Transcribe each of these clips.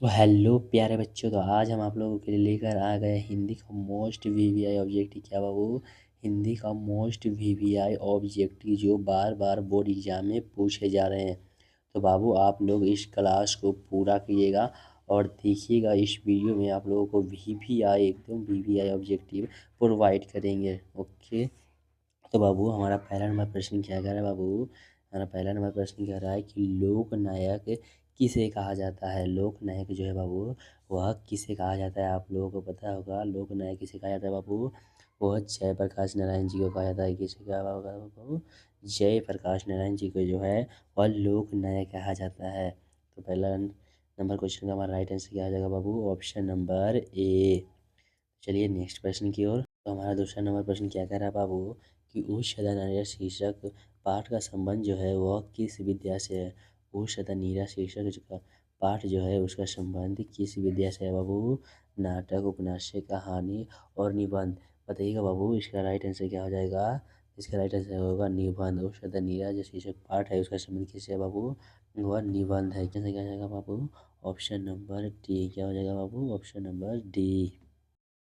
तो हेलो प्यारे बच्चों, तो आज हम आप लोगों के लिए लेकर आ गए हिंदी का मोस्ट वीवीआई ऑब्जेक्टिव। क्या बाबू? हिंदी का मोस्ट वीवीआई ऑब्जेक्टिव जो बार बार बोर्ड एग्जाम में पूछे जा रहे हैं। तो बाबू आप लोग इस क्लास को पूरा कीजिएगा और देखिएगा, इस वीडियो में आप लोगों को वीवीआई एकदम वीवीआई ऑब्जेक्टिव प्रोवाइड करेंगे। ओके, तो बाबू हमारा पहला नंबर प्रश्न क्या कह रहा है बाबू? हमारा पहला नंबर प्रश्न कह रहा है कि लोक नायक किसे कहा जाता है। लोक नायक जो है बाबू, वह किसे कहा जाता है? आप लोगों को पता होगा लोक नायक किसे कहा जाता है बाबू? वह जयप्रकाश नारायण जी को कहा जाता है। किसे कहा होगा बाबू? जयप्रकाश नारायण जी को जो है वह लोक नायक कहा जाता है। तो पहला नंबर क्वेश्चन का हमारा राइट आंसर क्या आ जाएगा बाबू? ऑप्शन नंबर ए। चलिए नेक्स्ट प्रश्न की ओर। तो हमारा दूसरा नंबर प्रश्न क्या कह रहा है बाबू कि उच्च सदन नारियल शीर्षक पाठ का संबंध जो है वह किस विद्या से है। उच्च सदन नीरा शीर्षक का पाठ जो है उसका संबंध किस विद्या से है बाबू? नाटक, उपन्यास, कहानी और निबंध। बताइएगा बाबू, इसका राइट आंसर क्या हो जाएगा? इसका राइट आंसर होगा निबंध। उच्च सदन नीरा जो शीर्षक पाठ है उसका संबंध किससे है बाबू? वह निबंध है। कैसे क्या हो जाएगा बाबू? Option number D. क्या हो जाएगा बाबू? Option number D.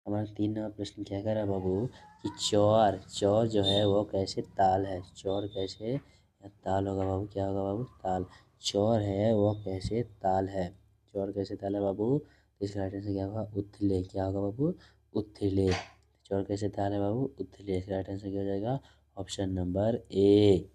हमारा 3 नंबर प्रश्न क्या कह रहा है बाबू कि चौर चौर जो है वो कैसे ताल है। चौर कैसे ताल होगा बाबू? क्या होगा बाबू? ताल। चौर है वो कैसे ताल है। चौर कैसे ताल है बाबू? तो इसका राइट आंसर क्या होगा? उथले। क्या होगा बाबू? उथले। चौर कैसे ताल है बाबू? उथले। इसका राइट आंसर क्या हो जाएगा? ऑप्शन नंबर ए।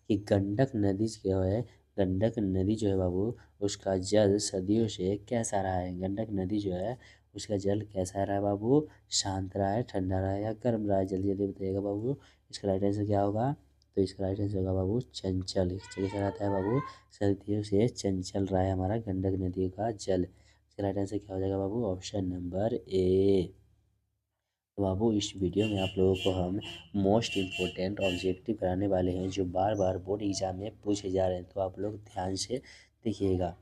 कि गंडक नदी जो है, गंडक नदी जो है बाबू, उसका जल सदियों से कैसा रहा है। गंडक नदी जो है उसका जल कैसा रहा है बाबू? शांत रहा है, ठंडा रहा है या गर्म रहा है? जल्दी जल्दी बताइएगा बाबू, इसका राइट आंसर क्या होगा? तो इसका राइट आंसर होगा बाबू चंचल। कैसा रहता है बाबू? सदियों से चंचल रहा है हमारा गंडक नदी का जल। इसका राइट आंसर क्या हो जाएगा बाबू? ऑप्शन नंबर ए। तो बाबू इस वीडियो में आप लोगों को हम मोस्ट इम्पोर्टेंट ऑब्जेक्टिव कराने वाले हैं जो बार बार बोर्ड एग्जाम में पूछे जा रहे हैं। तो आप लोग ध्यान से देखिएगा।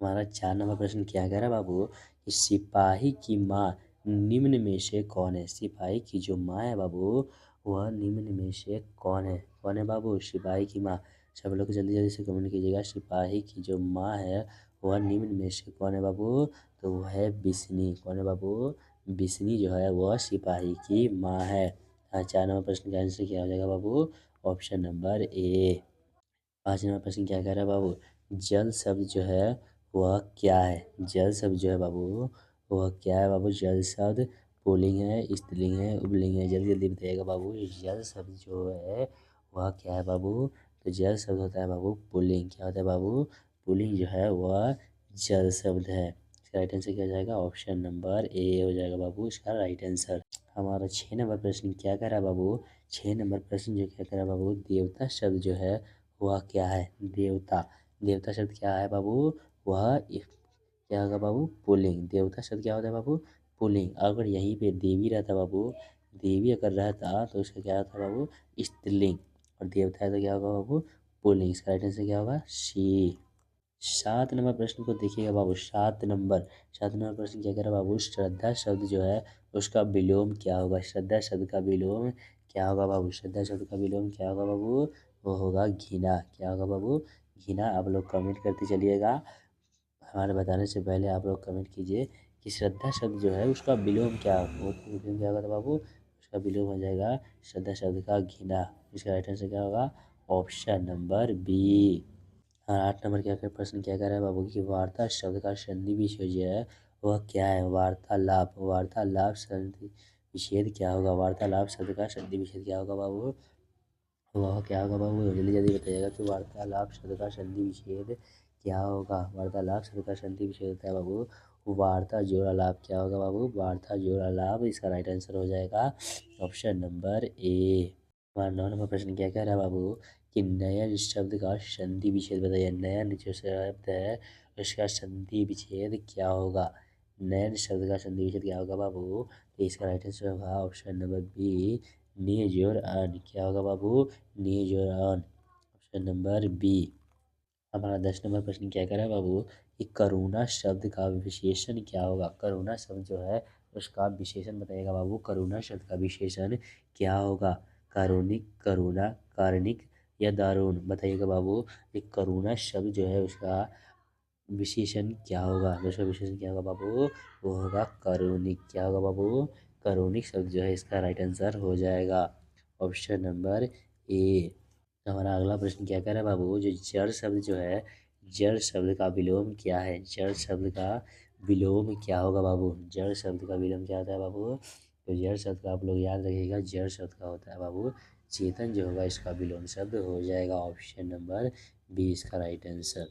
हमारा 4 नंबर प्रश्न क्या कह रहा है बाबू कि सिपाही की माँ निम्न में से कौन है। सिपाही की जो माँ है बाबू, वह निम्न में से कौन है? कौन है बाबू? सिपाही की माँ। सब लोग जल्दी जल्दी से कमेंट कीजिएगा। सिपाही की जो माँ है वह निम्न में से कौन है बाबू? तो वह है बिस्नी। कौन है बाबू? बिस्नी जो है वह सिपाही की माँ है। 4 नंबर प्रश्न का आंसर क्या हो जाएगा बाबू? Option number A. 5 नंबर प्रश्न क्या कह रहा है बाबू? जल शब्द जो है वह क्या है। जल शब्द जो है बाबू वह क्या है बाबू? जल शब्द पुल्लिंग है, स्त्रीलिंग है, उल्लिंग है? जल्दी जल्दी बताइएगा बाबू, जल शब्द जो है वह क्या है बाबू? तो जल शब्द होता है बाबू पुल्लिंग। क्या होता है बाबू? पुल्लिंग जो है वह जल शब्द है। इसका राइट आंसर क्या हो जाएगा? ऑप्शन नंबर ए हो जाएगा बाबू इसका राइट आंसर। हमारा 6 नंबर प्रश्न क्या कह रहा है बाबू? 6 नंबर प्रश्न जो क्या कह रहा है बाबू? देवता शब्द जो है वह क्या है। देवता। देवता शब्द क्या है बाबू? वह क्या होगा बाबू? पुल्लिंग। देवता शब्द क्या होता है बाबू? पुल्लिंग। अगर यहीं पे देवी रहता बाबू, देवी अगर रहता तो उसका क्या होता बाबू? स्त्रीलिंग। और देवता है तो क्या होगा बाबू? पुल्लिंग। इसका राइट आंसर क्या होगा? सी। 7 नंबर प्रश्न को देखिएगा बाबू। 7 नंबर प्रश्न क्या कह रहा है बाबू? श्रद्धा शब्द जो है उसका विलोम क्या होगा। श्रद्धा शब्द का विलोम क्या होगा बाबू? श्रद्धा शब्द का विलोम क्या होगा बाबू? वो होगा घृणा। क्या होगा बाबू? घृणा। आप लोग कमेंट करते चलिएगा। हमारे बताने से पहले आप लोग कमेंट कीजिए कि श्रद्धा शब्द जो है उसका विलोम क्या हो। तो विलोम क्या होगा बाबू? उसका विलोम हो जाएगा श्रद्धा शब्द का घृणा। इसका राइट आंसर क्या होगा? Option number B. हाँ, 8 नंबर क्या प्रश्न क्या कह रहा है बाबू कि वार्ता शब्द का संधि विच्छेद जो है वह क्या है। वार्तालाप। वार्तालाप संधि विच्छेद क्या होगा? वार्तालाप शब्द का संधि विच्छेद क्या होगा बाबू? वह क्या होगा बाबू? जल्दी जल्दी बताइएगा कि वार्तालाप शब्द का संधि विच्छेद क्या होगा। वार्तालाप शब्द का संधि विच्छेद होता है बाबू वार्ता जोड़ा लाभ। क्या होगा बाबू? वार्ता जोड़ा लाभ। इसका राइट आंसर हो जाएगा ऑप्शन नंबर ए। हमारा 9 नंबर प्रश्न क्या कह रहा है बाबू कि नयन शब्द का संधि विच्छेद बताइए। नयन जो शब्द है उसका संधि विच्छेद क्या होगा? नयन शब्द का संधि विच्छेद क्या होगा बाबू? तो इसका राइट आंसर होगा ऑप्शन नंबर बी, ने जोर अन। क्या होगा बाबू? ने जोर अन। Option number B. हमारा 10 नंबर प्रश्न क्या कह रहा है बाबू कि करुणा शब्द का विशेषण क्या होगा। करुणा शब्द जो है उसका विशेषण बताइएगा बाबू। करुणा शब्द का विशेषण क्या होगा? कारुणिक, करुणा, कारुणिक या दारुण? बताइएगा बाबू। ये करुणा शब्द जो है उसका विशेषण क्या होगा? दूसरा विशेषण क्या होगा बाबू? वो होगा करुणिक। क्या होगा बाबू? करुणिक शब्द जो है इसका राइट आंसर हो जाएगा ऑप्शन नंबर ए। हमारा अगला प्रश्न क्या कह रहा है बाबू? जो जड़ शब्द जो है, जड़ शब्द का विलोम क्या है? जड़ शब्द का विलोम क्या होगा बाबू? जड़ शब्द का विलोम क्या होता है बाबू? तो जड़ शब्द का आप लोग याद रखिएगा, जड़ शब्द का होता है बाबू चेतन, जो होगा इसका विलोम शब्द हो जाएगा ऑप्शन नंबर बी इसका राइट आंसर।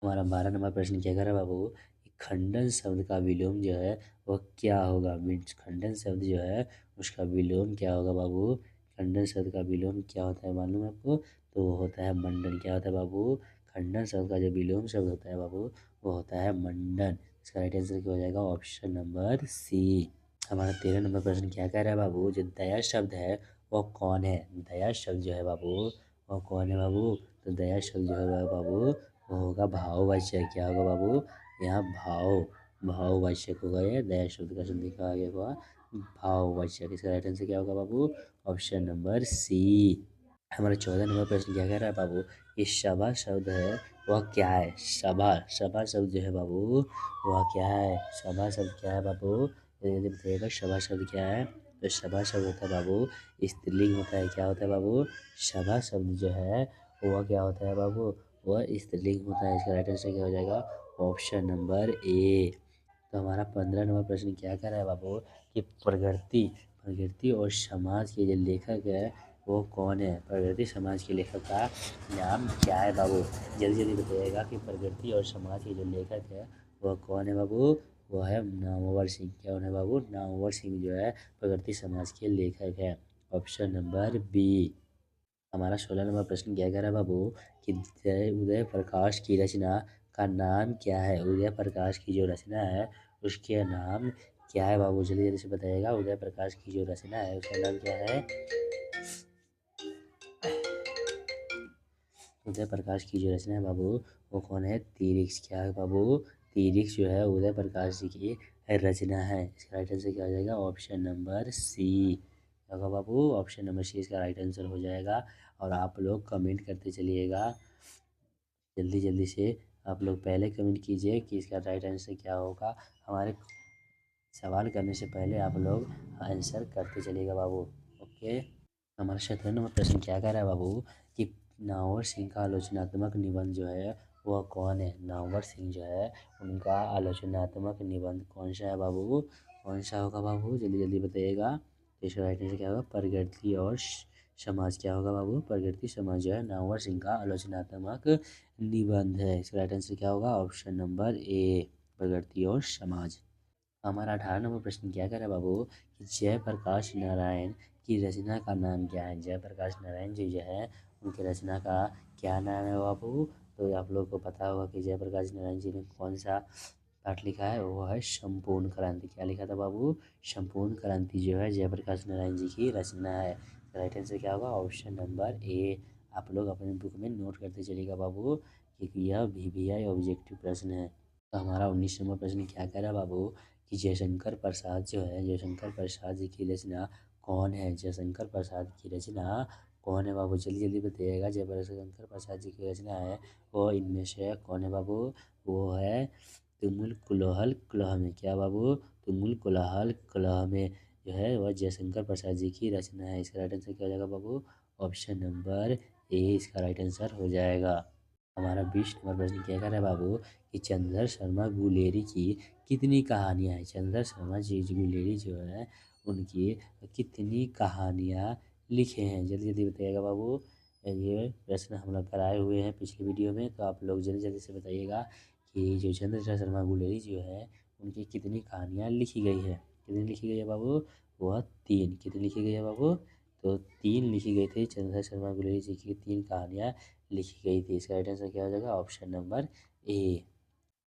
हमारा 12 नंबर प्रश्न क्या कर रहा है बाबू? खंडन शब्द का विलोम जो है वो क्या होगा? मीन्स खंडन शब्द जो है उसका विलोम क्या होगा बाबू? खंडन शब्द का विलोम क्या होता है मालूम है आपको? तो वो होता है मंडन। क्या होता है बाबू? खंडन शब्द का जो विलोम शब्द होता है बाबू वो होता है मंडन। इसका राइट आंसर क्या हो जाएगा? Option number C. हमारा 13 नंबर प्रश्न क्या कह रहा है बाबू? जो दया शब्द है वो कौन है? दया शब्द जो है बाबू वो कौन है बाबू? तो दया शब्द जो है बाबू वो होगा भाववाचक। क्या होगा बाबू? यहाँ भाववाचक होगा। ये दया शब्द का शब्द कहा गया होगा भाववाचक। इसका राइट आंसर क्या होगा बाबू? Option number C. हमारा 14 नंबर प्रश्न क्या कह रहा है बाबू? ये सभा शब्द है वह क्या है? सभा सभा शब्द जो है बाबू वह क्या है? सभा शब्द क्या है बाबू? यदि बताइएगा सभा शब्द क्या है? तो सभा शब्द होता है बाबू स्त्रीलिंग होता है। क्या होता है बाबू? सभा शब्द जो है वह क्या होता है बाबू? वह स्त्रीलिंग होता है। इसका राइट आंसर क्या हो जाएगा? ऑप्शन नंबर ए। तो हमारा 15 नंबर प्रश्न क्या कर रहा है बाबू? कि प्रकृति प्रकृति और समाज के जो लेखक है वो कौन है? प्रकृति समाज के लेखक का नाम क्या है बाबू? जल्दी जल्दी बताइएगा कि प्रकृति और समाज के जो लेखक है वह कौन है बाबू? वो है नामवर सिंह। क्या है बाबू? नामवर सिंह जो है प्रकृति समाज के लेखक है। Option number B. हमारा 16 नंबर प्रश्न क्या कह रहा है बाबू? कि उदय प्रकाश की रचना का नाम क्या है? उदय प्रकाश की जो रचना है उसके नाम क्या है बाबू? जल्दी जल्दी से बताइएगा। उदय प्रकाश की जो रचना है उसका नाम क्या है? उदय प्रकाश की जो रचना है बाबू वो कौन है? तिरिक्स। क्या है बाबू? तिरिक्स जो है उदय प्रकाश जी की रचना है। इसका राइट आंसर क्या हो जाएगा? ऑप्शन नंबर सी होगा बाबू। ऑप्शन नंबर सी इसका राइट आंसर हो जाएगा। और आप लोग कमेंट करते चलिएगा जल्दी जल्दी से। आप लोग पहले कमेंट कीजिए कि इसका राइट आंसर क्या होगा। हमारे सवाल करने से पहले आप लोग आंसर करते चलिएगा बाबू। ओके। हमारा 17 नंबर प्रश्न क्या कह रहा है बाबू? कि नावर सिंह का आलोचनात्मक निबंध जो है वह कौन है? नावर सिंह जो है उनका आलोचनात्मक निबंध कौन सा है बाबू? कौन सा होगा बाबू? जल्दी जल्दी बताइएगा। तो इसका राइट आंसर क्या होगा? प्रकृति और समाज। क्या होगा बाबू? प्रकृति समाज जो है नावर सिंह का आलोचनात्मक निबंध है। इसका राइट आंसर क्या होगा? ऑप्शन नंबर ए प्रकृति और समाज। हमारा 18 नंबर प्रश्न क्या कर रहा है बाबू? कि जयप्रकाश नारायण की रचना का नाम क्या है? जयप्रकाश नारायण जी जो है उनकी रचना का क्या नाम है बाबू? तो आप लोग को पता होगा कि जयप्रकाश नारायण जी ने कौन सा पाठ लिखा है? वो है संपूर्ण क्रांति। क्या लिखा था बाबू? संपूर्ण क्रांति जो है जयप्रकाश नारायण जी की रचना है। राइट आंसर क्या होगा? ऑप्शन नंबर ए। आप लोग अपने बुक में नोट करते चलिएगा बाबू क्योंकि यह वीवीआई ऑब्जेक्टिव प्रश्न है। तो हमारा 19 नंबर प्रश्न क्या कह रहा है बाबू? कि जयशंकर प्रसाद जो है जयशंकर प्रसाद जी की रचना कौन है? जयशंकर प्रसाद की रचना कौन है बाबू? जल्दी जल्दी बताइएगा। जयशंकर प्रसाद जी की रचना है वो इनमें से कौन है बाबू? वो है तुमुल कुलोहल कलह में। क्या बाबू? तुमुल कुलाहल कलह में जो है वह जयशंकर प्रसाद जी की रचना है। इसका राइट आंसर क्या हो जाएगा बाबू? ऑप्शन नंबर ए इसका राइट आंसर हो जाएगा। हमारा 20 नंबर प्रश्न क्या कह रहा है बाबू? कि चंद्र शर्मा गुलेरी की कितनी कहानियाँ हैं? चंद्र शर्मा जी गुलेरी जो है उनकी कितनी कहानियाँ लिखे हैं? जल्दी जल्दी बताइएगा बाबू। ये प्रश्न हम लोग कराए हुए हैं पिछली वीडियो में, तो आप लोग जल्दी जल्दी से बताइएगा कि जो चंद्र शर्मा गुलेरी जो है उनकी कितनी कहानियाँ लिखी गई है? कितनी लिखी गई है बाबू? वह 3। कितनी लिखी गई है बाबू? तो 3 लिखी गई थी। चंद्र शर्मा गुलेरी जी की 3 कहानियाँ लिखी गई थी। इसका राइट आंसर क्या हो जाएगा? ऑप्शन नंबर ए।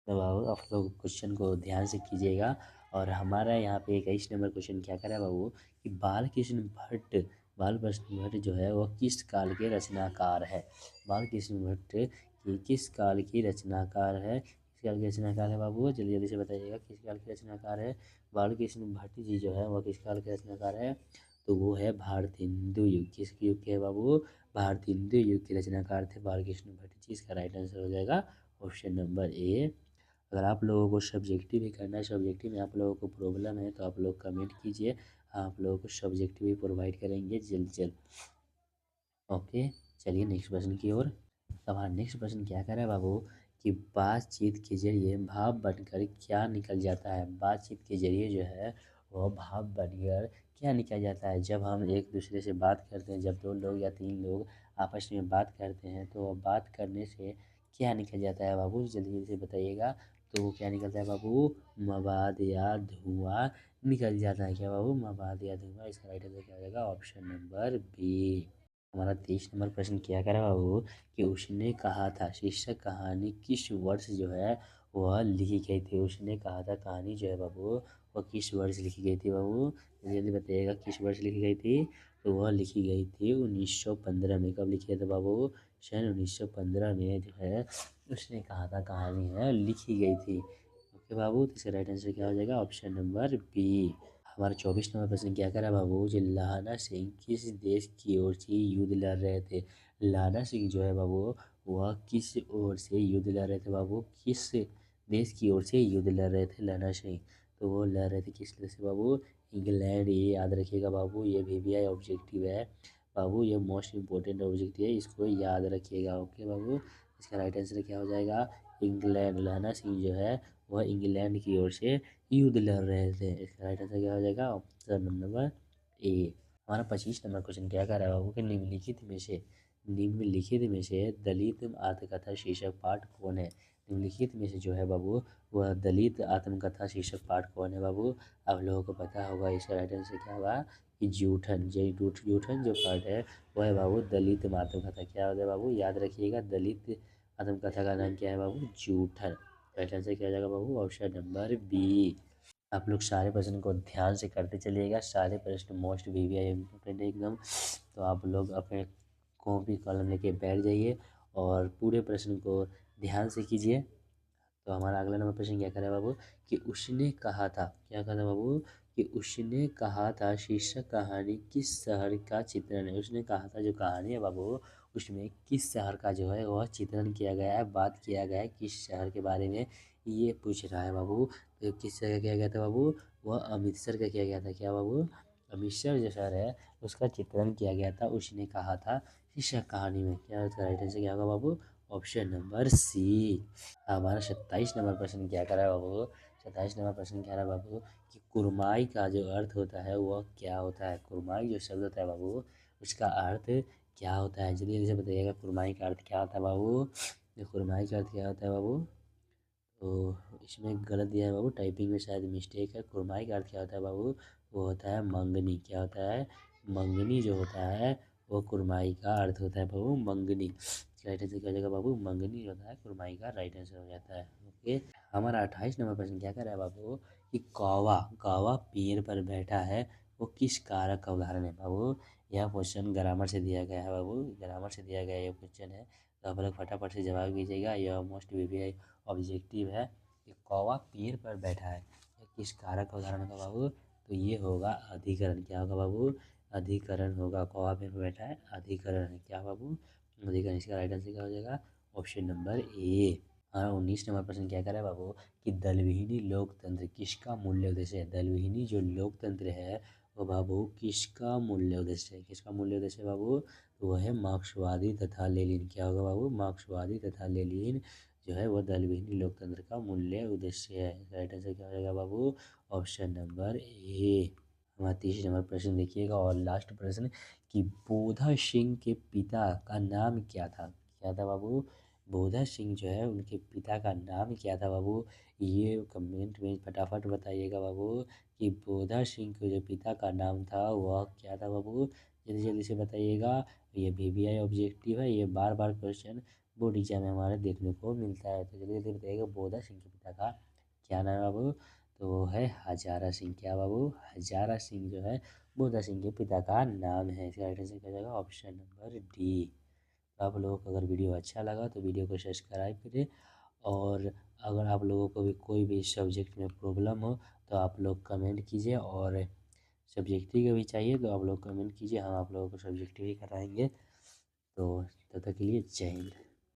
तो बाबू आप लोग क्वेश्चन को ध्यान से कीजिएगा। और हमारा यहाँ पे 21 नंबर क्वेश्चन क्या करा है बाबू? कि बाल कृष्ण भट्ट जो है वो किस काल के रचनाकार है? बाल कृष्ण भट्ट की किस काल की रचनाकार है? किस काल के रचनाकार है बाबू? जल्दी जल्दी से बताइएगा किस काल के रचनाकार है? बाल कृष्ण भट्ट जी जो है वो किस काल के रचनाकार है? तो वो है भारतेंदु युग। किस युग के है बाबू? भारतेंदु युग के रचनाकार थे बाल कृष्ण भट्ट जी। इसका राइट आंसर हो जाएगा ऑप्शन नंबर ए अगर आप लोगों को सब्जेक्टिव भी करना है, सब्जेक्टिव में आप लोगों को प्रॉब्लम है तो आप लोग कमेंट कीजिए, आप लोगों को सब्जेक्टिव भी प्रोवाइड करेंगे जल्द जल्द। ओके, चलिए नेक्स्ट प्रश्न की ओर। हमारा नेक्स्ट प्रश्न क्या कर रहा है बाबू कि बातचीत के जरिए भाव बनकर क्या निकल जाता है। बातचीत के जरिए जो है वो भाव बनकर क्या निकल जाता है। जब हम एक दूसरे से बात करते हैं, जब 2 लोग या 3 लोग आपस में बात करते हैं तो बात करने से क्या निकल जाता है बाबू, जल्दी जल्दी से बताइएगा। तो क्या निकलता है बाबू, मवाद या धुआं निकल जाता है। क्या बाबू, मवाद या धुआं। इसका राइट आंसर क्या हो जाएगा, ऑप्शन नंबर बी। हमारा 23 नंबर प्रश्न क्या करा बाबू कि उसने कहा था शीर्षक कहानी किस वर्ष जो है वह लिखी गई थी। उसने कहा था कहानी जो है बाबू वह किस वर्ष लिखी गई थी बाबू, जल्दी बताइएगा किस वर्ष लिखी गई थी। तो वह लिखी गई थी 1915 में। कब लिखी है था बाबू, सन 1915 में जो है उसने कहा था कहानी है लिखी गई थी। ओके बाबू, तो इसका राइट आंसर क्या हो जाएगा, ऑप्शन नंबर बी। हमारा 24 नंबर प्रश्न क्या करा बाबू जी, लाना सिंह किस देश की ओर से युद्ध लड़ रहे थे। लाना सिंह जो है बाबू वह किस ओर से युद्ध लड़ रहे थे बाबू, किस देश की ओर से युद्ध लड़ रहे थे लाना सिंह। तो वो लड़ रहे थे किस देश से बाबू, इंग्लैंड। ये याद रखिएगा बाबू, ये VVI ऑब्जेक्टिव है बाबू, ये मोस्ट इम्पोर्टेंट ऑब्जेक्टिव है, इसको याद रखिएगा। ओके बाबू, इसका राइट आंसर क्या हो जाएगा, इंग्लैंड। लाना सिंह जो है वह इंग्लैंड की ओर से युद्ध लड़ रहे थे। इसका राइट आंसर क्या हो जाएगा, ऑप्शन नंबर ए। हमारा 25 नंबर क्वेश्चन क्या कर रहा है बाबू कि निम्नलिखित में से दलित आत्मकथा शीर्षक पाठ कौन है। निम्नलिखित में से जो है बाबू वह दलित आत्मकथा शीर्षक पाठ कौन है बाबू, आप लोगों को पता होगा। इसका राइट आंसर क्या होगा कि जूठन। जूठन जो पाठ है वह है बाबू दलित आत्मकथा। क्या होता है बाबू, याद रखिएगा, दलित आत्मकथा का नाम क्या है बाबू, जूठन। राइट आंसर क्या हो जाएगा बाबू, ऑप्शन नंबर बी। आप लोग सारे प्रश्न को ध्यान से करते चलिएगा, सारे प्रश्न मोस्ट VVI इम्पोर्टेंट है एकदम। तो आप लोग अपने कॉपी कलम लेके बैठ जाइए और पूरे प्रश्न को ध्यान से कीजिए। तो हमारा अगला नंबर प्रश्न क्या करा बाबू कि उसने कहा था, क्या कहा था बाबू कि उसने कहा था शीर्षक कहानी किस शहर का चित्रण है। उसने कहा था जो कहानी है बाबू उसमें किस शहर का जो है वह चित्रण किया गया है, बात किया गया है किस शहर के बारे में, ये पूछ रहा है बाबू। तो किस शहर का किया गया था बाबू, वह अमृतसर का किया गया था। क्या बाबू, अमृतसर जो शहर है उसका चित्रण किया गया था, उसने कहा था शीर्षक कहानी में। क्या उसका राइट आंसर क्या होगा बाबू, ऑप्शन नंबर सी। हमारा 27 नंबर प्रश्न क्या करा है बाबू, 27 नंबर प्रश्न क्या रहा है बाबू कि कुरमाई का जो अर्थ होता है वह क्या होता है। कुरमाई जो शब्द होता है बाबू उसका अर्थ क्या होता है, जल्दी जल्दी से बताइएगा कुरमाई का अर्थ क्या होता है बाबू। कुरमाई का अर्थ क्या होता है बाबू, तो इसमें गलत दिया है बाबू, टाइपिंग में शायद मिस्टेक है। कुरमाई का अर्थ क्या होता है बाबू, वो होता है मंगनी। क्या होता है, मंगनी जो होता है वो कुरमाई का अर्थ होता है बाबू, मंगनी। राइट आंसर क्या हो जाएगा बाबू, मंगनी जो होता है कुरमाई का राइट आंसर हो जाता है। ओके, हमारा 28 नंबर प्रश्न क्या कर रहा है बाबू कि कौवा कौवा पेड़ पर बैठा है वो किस कारक का उदाहरण है बाबू। यह क्वेश्चन ग्रामर से दिया गया है बाबू, ग्रामर से दिया गया ये क्वेश्चन है, तो आप लोग फटाफट से जवाब दीजिएगा। यह मोस्ट VVI ऑब्जेक्टिव है कि कौवा पेड़ पर बैठा है, यह किस कारक का उदाहरण होगा बाबू, तो ये होगा अधिकरण। क्या होगा बाबू, अधिकरण होगा। कौवा पेड़ पर बैठा है, अधिकरण है क्या बाबू, अधिकरण। इसका राइट आंसर क्या हो जाएगा, ऑप्शन नंबर ए। हाँ, 19 नंबर प्रश्न क्या कर रहा है बाबू कि दलविहीनी लोकतंत्र किसका मूल्य उद्देश्य है। दलविहीनी जो लोकतंत्र है वो बाबू किसका मूल्य उद्देश्य है, किसका मूल्य उद्देश्य है बाबू, तो वह है मार्क्सवादी तथा लेनिन। क्या होगा बाबू, मार्क्सवादी तथा लेनिन जो है वह दलविहीनी लोकतंत्र का मूल्य उद्देश्य है। राइट आंसर क्या हो जाएगा बाबू, ऑप्शन नंबर ए। हमारा 30 नंबर प्रश्न देखिएगा और लास्ट प्रश्न कि बोधा सिंह के पिता का नाम क्या था। क्या था बाबू, बोधा सिंह जो है उनके पिता का नाम क्या था बाबू, ये कमेंट में फटाफट बताइएगा बाबू कि बोधा सिंह के जो पिता का नाम था वह क्या था बाबू, जल्दी जल्दी से बताइएगा। ये VVI ऑब्जेक्टिव है, ये बार बार क्वेश्चन बोर्ड एग्जाम में हमारे देखने को मिलता है, तो जल्दी जल्दी बताइएगा बोधा सिंह के पिता का क्या नाम है बाबू, तो वो है हजारा सिंह। क्या बाबू, हजारा सिंह जो है बोधा सिंह के पिता का नाम है। इसका राइट आंसर क्या हो जाएगा, ऑप्शन नंबर डी। तो आप लोगों को अगर वीडियो अच्छा लगा तो वीडियो को सब्सक्राइब करें, और अगर आप लोगों को भी कोई भी सब्जेक्ट में प्रॉब्लम हो तो आप लोग कमेंट कीजिए, और सब्जेक्टिव का भी चाहिए तो आप लोग कमेंट कीजिए, हम आप लोगों को सब्जेक्टिव ही कराएंगे। तो तब तक के लिए जय हिंद।